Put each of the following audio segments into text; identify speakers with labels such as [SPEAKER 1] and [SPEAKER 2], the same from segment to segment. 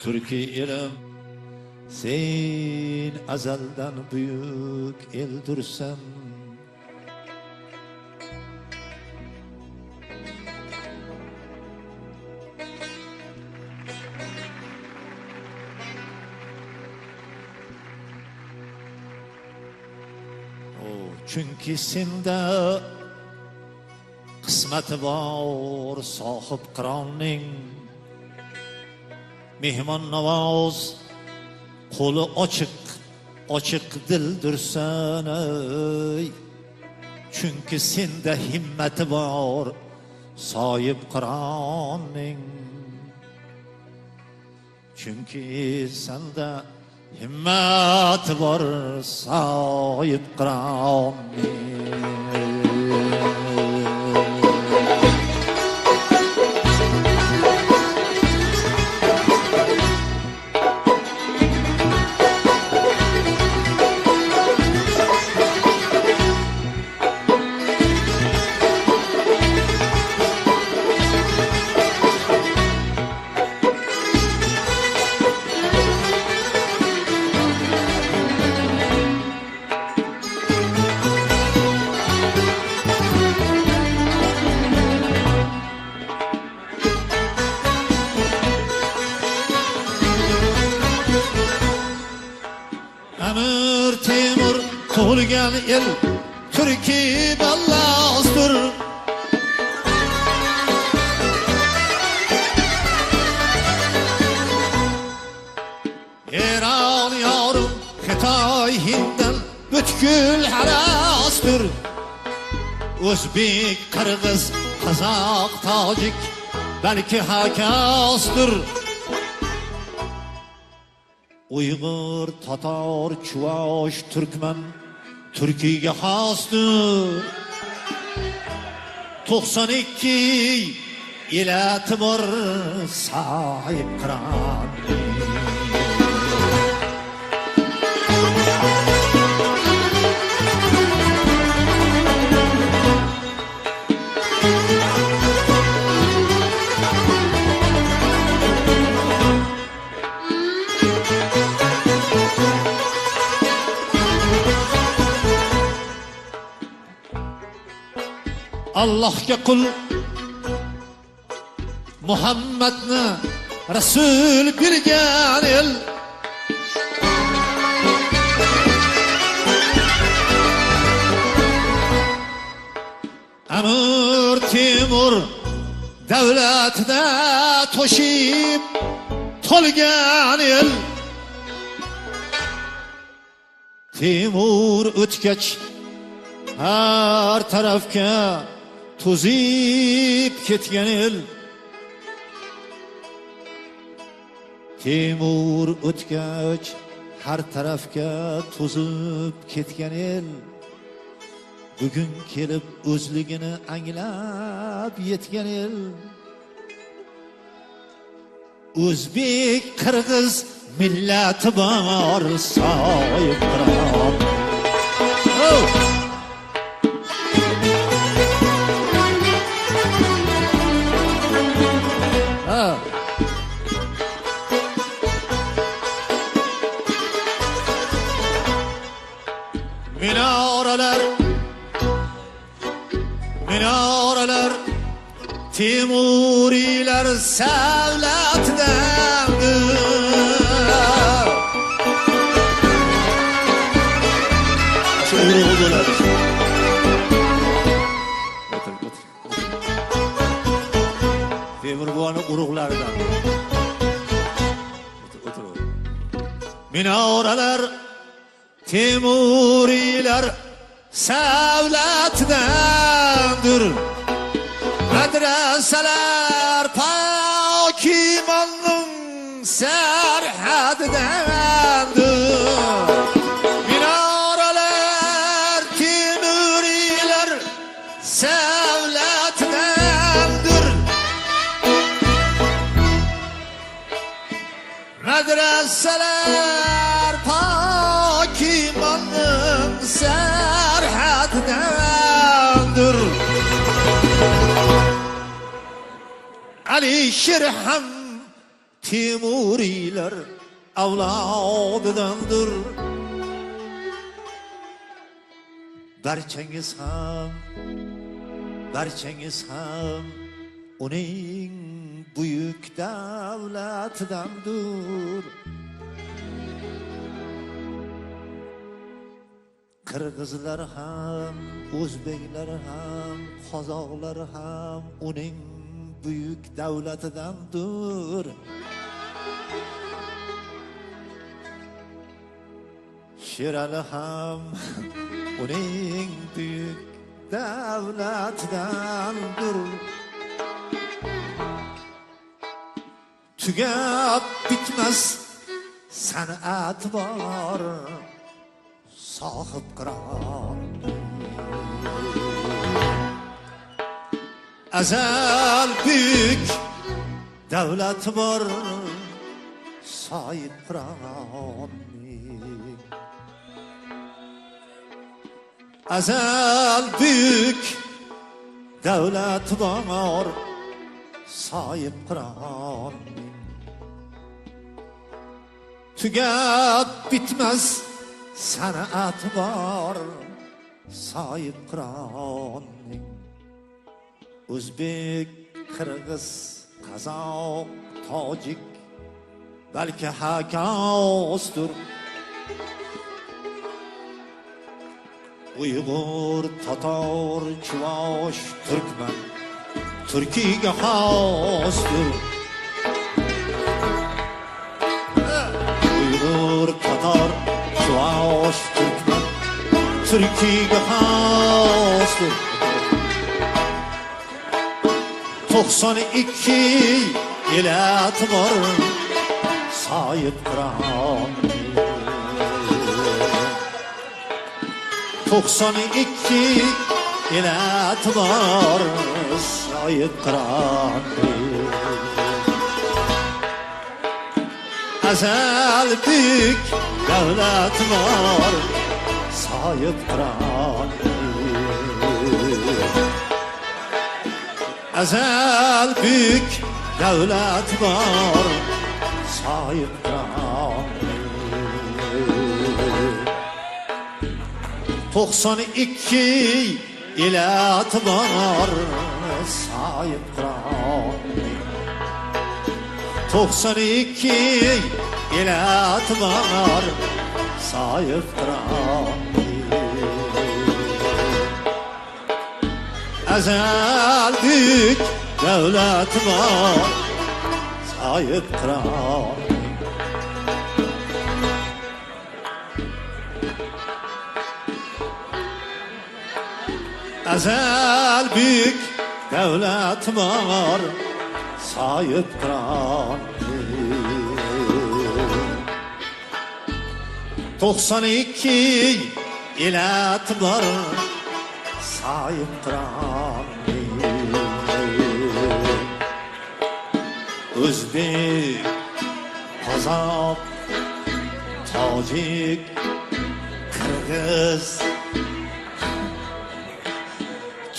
[SPEAKER 1] Türkiye elim, sen azaldan büyük eldirsen. Çünkü sende kısmeti var sahip kıranning, mehmon navoz qo'li ochiq dildirsan ey. Çünkü sende himmati var sohib qironning, çünkü sende himmati var sohib qironning. Amir Temur tug'ilgan el Turkiy ballasdir. Eron yorim Xitoy Hinddan butkul harasdir. O'zbek, qirg'iz, qozoq, tojik balki hakasdir. Uyg'ur, Tatar, Chuvosh, Turkman Turkiyga xosdir. 92 elati bor sohib qiron. Allohga qul Muhammadni rasul bilgan el. Amir Temur davlatida to'shib to'lgan el. Temur o'tgach har tarafga to'zib ketgan el. Temur o'tgach har tarafga to'zib ketgan el. Bugun kelib o'zligini anglab yetgan el. O'zbek, qirg'iz millati bor sohib qiron. Minoralar Temuriylar savlatidandir. Urug' bo'ladi. Temur buvani urug'laridan. Minoralar Temuriylar savlatidandir. Madrasalar pokimonning sarhadidandir. Minoralar Temuriylar savlatidandir. Madrasalar pokimonning sarhadidandir. Alisher ham Temuriylar avlodidandir. Barchangiz ham uning buyuk davlatidandir. Qirg'izlar ham, o'zbeklar ham, qozoqlar ham uning buyuk davlatidandir. Sherali ham uning buyuk davlatidandir. Tugab bitmas san'at bor, sohib qiron. Azal buyuk davlat bor, sohib qiron. Azal buyuk davlat bor, sohib qiron. Tugab bitmas san'at bor, sohib qironning. O'zbek, qirg'iz, qozoq, tojik, balki hakosdir. Uyg'ur, tator, chuvosh, turkman, Turkiyaga xosdir. Uyg'ur, tator, chuvosh, turkman, Turkiyaga xosdir. 92 elat bor, sohib qiron. 92 elat bor, sohib qiron. Azal buyuk davlat bor, sohib qiron. Azal buyuk davlat bor, sohib qiron. 92 elat bor, sohib qiron. 92 elat bor, sohib qiron. Azal buyuk davlat bor, sohib qiron. Azal buyuk davlat bor, sohib qiron. 92 elat bor, sohib qiron. O'zbek, qozoq, tojik, qirg'iz,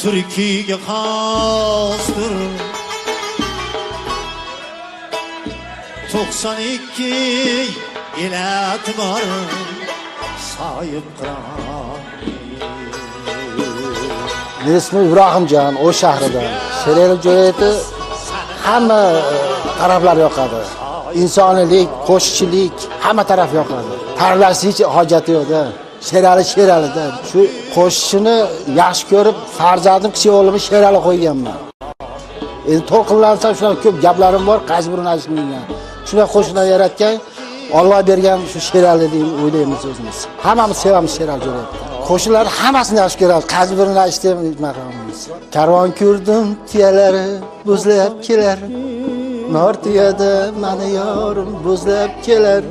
[SPEAKER 1] Turkiyaga xosdir. 92 elat bor, sohib qiron.
[SPEAKER 2] Men ismim Ibrohimjon, o shahridan. Sherali jo'yati hamma taraflar yoqadi. Insoniylik, qo'shchilik hamma taraf yoqadi. Tanlashning hech hojati yo'q-da. Sheralida. Shu qo'shishini yaxshi ko'rib, farzandim kichik o'g'limni Sherali qo'yganman. Endi to'lqinlansam shunaqa ko'p gaplarim bor, qaysi birini aytmayman. Shuna qo'shnilar yaratgan, Alloh bergan shu Sherali deb o'ylaymiz o'zimiz. Hammamiz sevamiz Sherali jo'yatni. Qo'shnilar hammasini yaxshi ko'radi, qaysi birini aytmaymiz. Karvon ko'rdim, tuyalari bo'zlab kelar. Nor tuyada meni yorim bo'zlab kelar.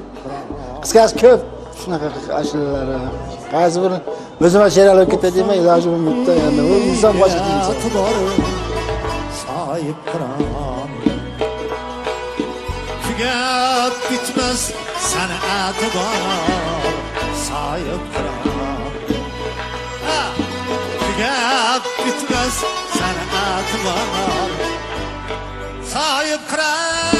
[SPEAKER 2] Qisqasi ko'p shunaqa ashulalar. Qaysi biri o'zim Sherali ketadimi, iloji bo'lmaydi endi. U inson boshqa inson.
[SPEAKER 1] Sohib qiron. Tugab bitmas san'at bor, sohib qiron. Tugab bitmas san'at bor, sohib qiron.